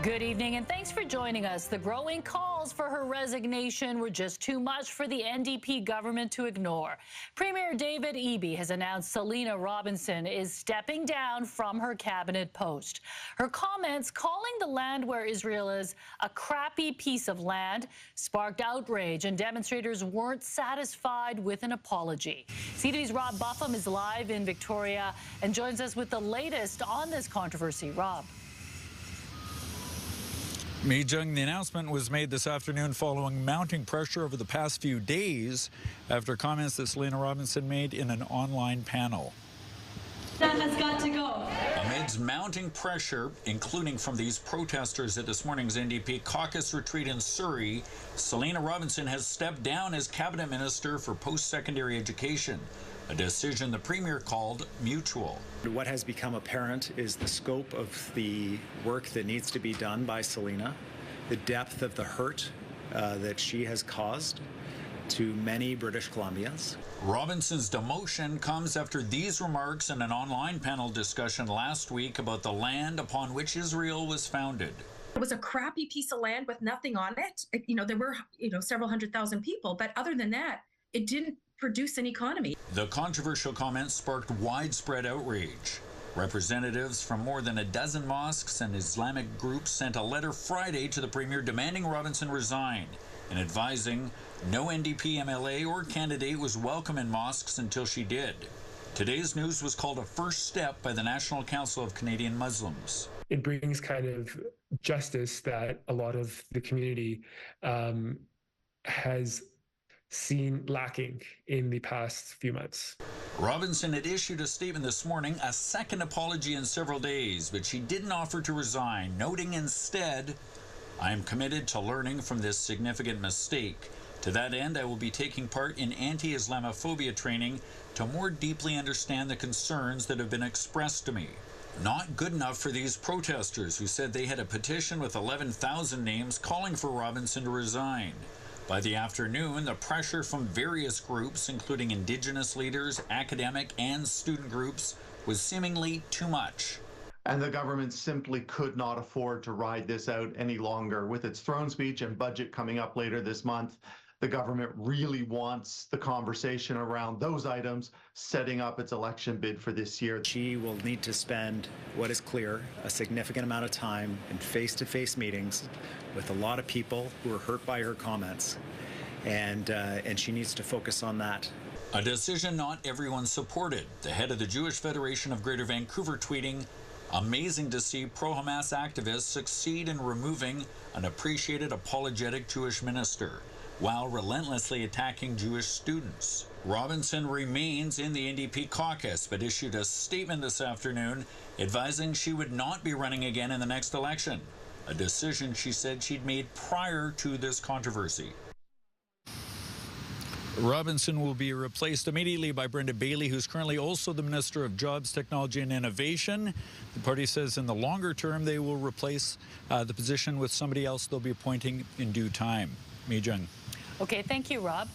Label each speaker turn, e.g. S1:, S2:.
S1: Good evening, and thanks for joining us. The growing calls for her resignation were just too much for the NDP government to ignore. Premier David Eby has announced Selina Robinson is stepping down from her cabinet post. Her comments calling the land where Israel is a crappy piece of land sparked outrage, and demonstrators weren't satisfied with an apology. CTV's Rob Buffum is live in Victoria and joins us with the latest on this controversy. Rob.
S2: Mijung, the announcement was made this afternoon following mounting pressure over the past few days after comments that Selina Robinson made in an online panel.
S3: That has got to go.
S2: Amidst mounting pressure, including from these protesters at this morning's NDP caucus retreat in Surrey, Selina Robinson has stepped down as cabinet minister for post-secondary education, a decision the premier called mutual.
S4: What has become apparent is the scope of the work that needs to be done by Selina, the depth of the hurt that she has caused to many British Columbians.
S2: Robinson's demotion comes after these remarks in an online panel discussion last week about the land upon which Israel was founded.
S3: It was a crappy piece of land with nothing on it. There were, several 100,000 people, but other than that, it didn't produce an economy.
S2: The controversial comments sparked widespread outrage. Representatives from more than a dozen mosques and Islamic groups sent a letter Friday to the premier demanding Robinson resign and advising no NDP MLA or candidate was welcome in mosques until she did. Today's news was called a first step by the National Council of Canadian Muslims.
S5: It brings kind of justice that a lot of the community has seen lacking in the past few months.
S2: Robinson had issued a statement this morning, a second apology in several days, but she didn't offer to resign, noting instead, "I am committed to learning from this significant mistake. To that end, I will be taking part in anti-Islamophobia training to more deeply understand the concerns that have been expressed to me." Not good enough for these protesters who said they had a petition with 11,000 names calling for Robinson to resign. By the afternoon, the pressure from various groups, including Indigenous leaders, academic and student groups, was seemingly too much.
S6: And the government simply could not afford to ride this out any longer. With its throne speech and budget coming up later this month, the government really wants the conversation around those items, setting up its election bid for this year.
S4: She will need to spend, what is clear, a significant amount of time in face-to-face meetings with a lot of people who are hurt by her comments, and she needs to focus on that.
S2: A decision not everyone supported. The head of the Jewish Federation of Greater Vancouver tweeting, "Amazing to see pro-Hamas activists succeed in removing an appreciated apologetic Jewish minister while relentlessly attacking Jewish students." Robinson remains in the NDP caucus, but issued a statement this afternoon advising she would not be running again in the next election, a decision she said she'd made prior to this controversy. Robinson will be replaced immediately by Brenda Bailey, who's currently also the Minister of Jobs, Technology and Innovation. The party says in the longer term they will replace the position with somebody else they'll be appointing in due time. Mijung.
S1: Okay, thank you, Rob.